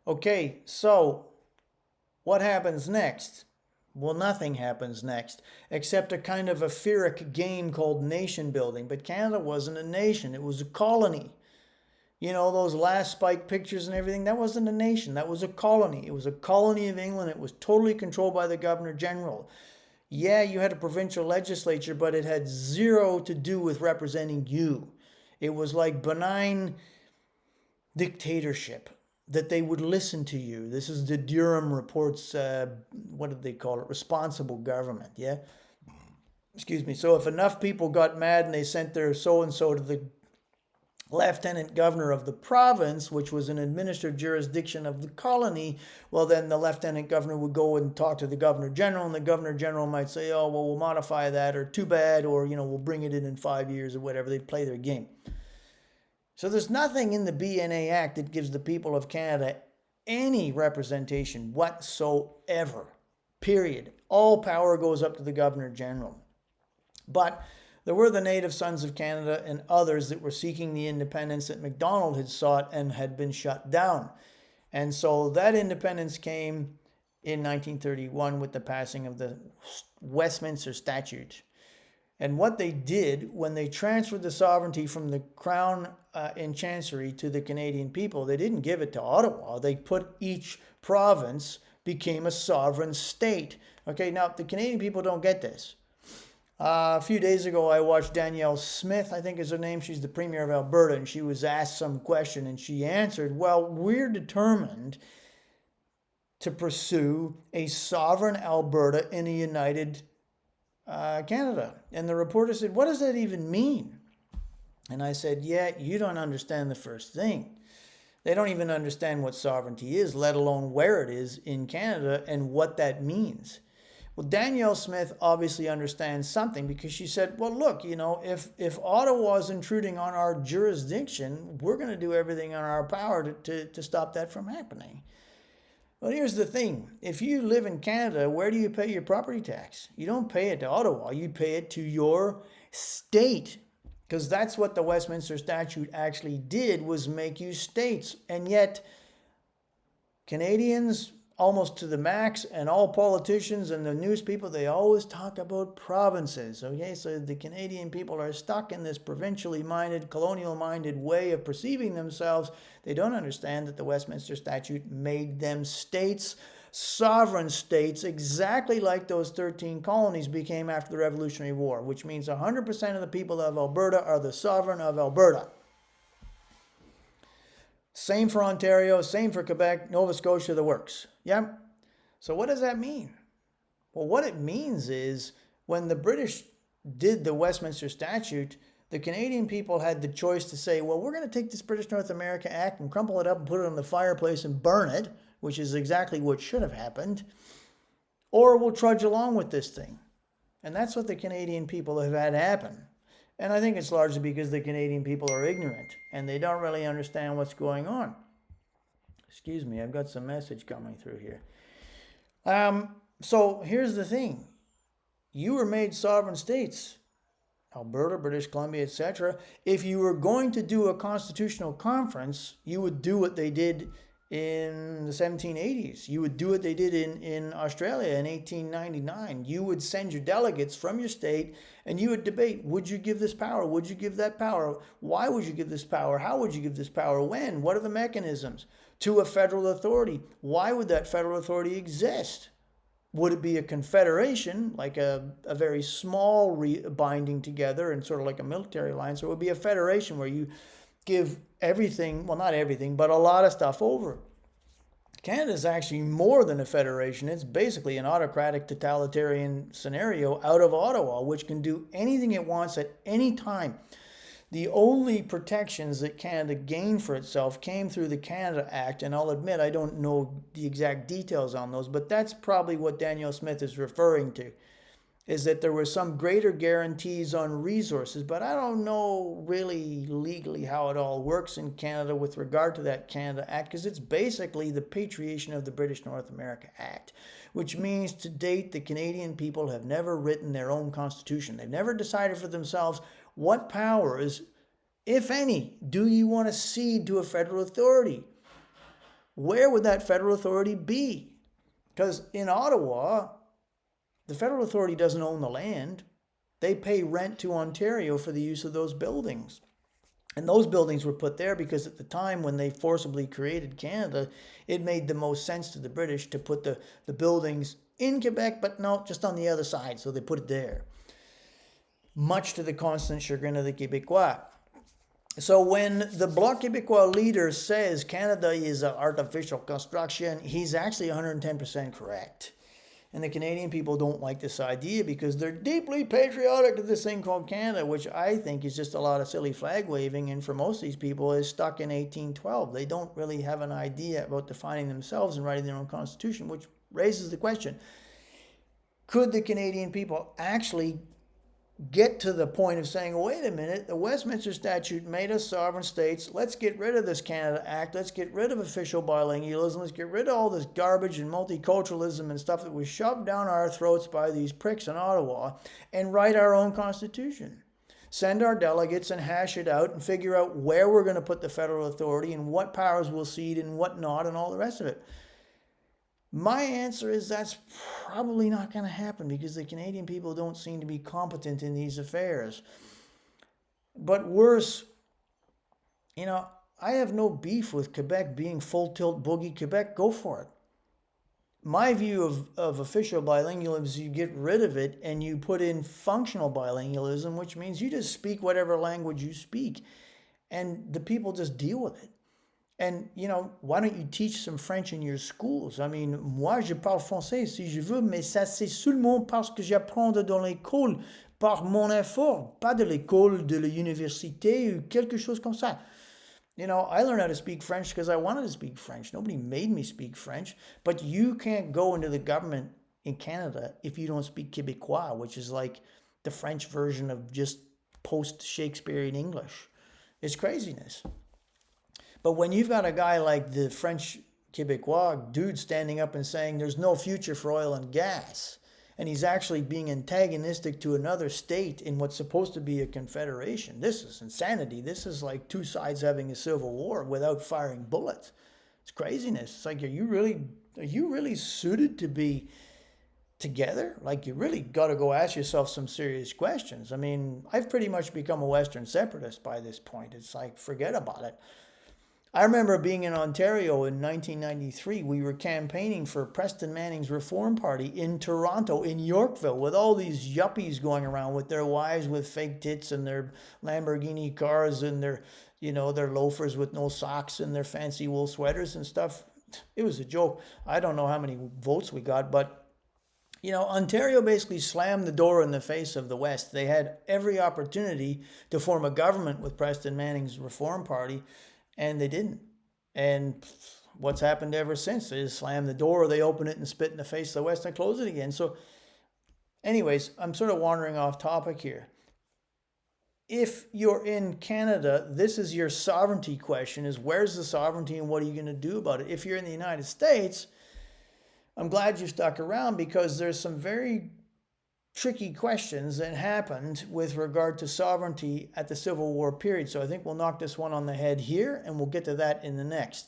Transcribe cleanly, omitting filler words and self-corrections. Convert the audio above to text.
Okay, so what happens next? Well, nothing happens next, except a kind of etheric game called nation building. But Canada wasn't a nation, it was a colony. You know, those last spike pictures and everything, that wasn't a nation, that was a colony. It was a colony of England. It was totally controlled by the Governor General. Yeah, you had a provincial legislature, but it had zero to do with representing you. It was like benign dictatorship, that they would listen to you. This is the Durham reports, what did they call it? Responsible government, yeah? Excuse me. So if enough people got mad and they sent their so-and-so to the lieutenant governor of the province, which was an administered jurisdiction of the colony, well, then the lieutenant governor would go and talk to the governor general, and the governor general might say, oh, well, we'll modify that, or too bad, or, we'll bring it in 5 years or whatever. They'd play their game. So there's nothing in the BNA Act that gives the people of Canada any representation whatsoever, period. All power goes up to the Governor General. But there were the Native Sons of Canada and others that were seeking the independence that Macdonald had sought and had been shut down. And so that independence came in 1931 with the passing of the Westminster Statute. And what they did when they transferred the sovereignty from the Crown in Chancery to the Canadian people, they didn't give it to Ottawa. They put each province became a sovereign state. Okay, now the Canadian people don't get this. A few days ago, I watched Danielle Smith, I think is her name. She's the Premier of Alberta, and she was asked some question, and she answered, well, we're determined to pursue a sovereign Alberta in a united Canada. And the reporter said, what does that even mean? And I said, yeah, you don't understand the first thing. They don't even understand what sovereignty is, let alone where it is in Canada and what that means. Well, Danielle Smith obviously understands something, because she said, well, look, if Ottawa is intruding on our jurisdiction, we're going to do everything in our power to stop that from happening. Well, here's the thing. If you live in Canada, where do you pay your property tax? You don't pay it to Ottawa. You pay it to your state, because that's what the Westminster Statute actually did, was make you states. And yet, Canadians, almost to the max, and all politicians and the news people, they always talk about provinces. Okay, so the Canadian people are stuck in this provincially minded, colonial minded way of perceiving themselves. They don't understand that the Westminster Statute made them states, sovereign states, exactly like those 13 colonies became after the Revolutionary War, which means 100% of the people of Alberta are the sovereign of Alberta. Same for Ontario, same for Quebec, Nova Scotia, the works. Yeah? So what does that mean? Well, what it means is when the British did the Westminster Statute, the Canadian people had the choice to say, well, we're going to take this British North America Act and crumple it up and put it on the fireplace and burn it, which is exactly what should have happened, or we'll trudge along with this thing. And that's what the Canadian people have had happen. And I think it's largely because the Canadian people are ignorant and they don't really understand what's going on. Excuse me, I've got some message coming through here. So here's the thing. You were made sovereign states, Alberta, British Columbia, etc. If you were going to do a constitutional conference, you would do what they did in the 1780s. You would do what they did in Australia in 1899. You would send your delegates from your state and you would debate, would you give this power? Would you give that power? Why would you give this power? How would you give this power? When? What are the mechanisms? To a federal authority. Why would that federal authority exist? Would it be a confederation, like a very small binding together and sort of like a military alliance, or would it be a federation where you give everything, well, not everything, but a lot of stuff over? Canada is actually more than a federation. It's basically an autocratic totalitarian scenario out of Ottawa, which can do anything it wants at any time. The only protections that Canada gained for itself came through the Canada Act, and I'll admit I don't know the exact details on those, but that's probably what Danielle Smith is referring to, is that there were some greater guarantees on resources, but I don't know really legally how it all works in Canada with regard to that Canada Act, because it's basically the patriation of the British North America Act, which means to date the Canadian people have never written their own constitution. They've never decided for themselves what powers, if any, do you want to cede to a federal authority. where would that federal authority be? Because in Ottawa, the federal authority doesn't own the land. They pay rent to Ontario for the use of those buildings. And those buildings were put there because at the time when they forcibly created Canada, it made the most sense to the British to put the buildings in Quebec, but no, just on the other side. So they put it there, much to the constant chagrin of the Québécois. So when the Bloc Québécois leader says Canada is an artificial construction, he's actually 110% correct. And the Canadian people don't like this idea because they're deeply patriotic to this thing called Canada, which I think is just a lot of silly flag waving. And for most of these people is stuck in 1812. They don't really have an idea about defining themselves and writing their own constitution, which raises the question, could the Canadian people actually get to the point of saying, wait a minute, the Westminster Statute made us sovereign states. Let's get rid of this Canada Act. Let's get rid of official bilingualism. Let's get rid of all this garbage and multiculturalism and stuff that was shoved down our throats by these pricks in Ottawa and write our own constitution. Send our delegates and hash it out and figure out where we're going to put the federal authority and what powers we'll cede and what not and all the rest of it. My answer is that's probably not going to happen because the Canadian people don't seem to be competent in these affairs. But worse, I have no beef with Quebec being full tilt boogie Quebec. Go for it. My view of official bilingualism is you get rid of it and you put in functional bilingualism, which means you just speak whatever language you speak and the people just deal with it. And, why don't you teach some French in your schools? I mean, moi, je parle français si je veux, mais ça, c'est seulement parce que j'apprends dans l'école par mon effort, pas de l'école, de l'université ou quelque chose comme ça. I learned how to speak French because I wanted to speak French. Nobody made me speak French. But you can't go into the government in Canada if you don't speak Québécois, which is like the French version of just post-Shakespearean English. It's craziness. But when you've got a guy like the French Québécois dude standing up and saying there's no future for oil and gas, and he's actually being antagonistic to another state in what's supposed to be a confederation, this is insanity. This is like two sides having a civil war without firing bullets. It's craziness. It's like, are you really suited to be together? Like, you really got to go ask yourself some serious questions. I mean, I've pretty much become a Western separatist by this point. It's like, forget about it. I remember being in Ontario in 1993. We were campaigning for Preston Manning's Reform Party in Toronto, in Yorkville, with all these yuppies going around with their wives with fake tits and their Lamborghini cars and their loafers with no socks and their fancy wool sweaters and stuff. It was a joke. I don't know how many votes we got, but Ontario basically slammed the door in the face of the West. They had every opportunity to form a government with Preston Manning's Reform Party, and they didn't. And what's happened ever since? They just slam the door, they open it and spit in the face of the West and close it again. So anyways, I'm sort of wandering off topic here. If you're in Canada, this is your sovereignty question, is where's the sovereignty and what are you going to do about it? If you're in the United States, I'm glad you stuck around because there's some very tricky questions that happened with regard to sovereignty at the Civil War period. So I think we'll knock this one on the head here and we'll get to that in the next.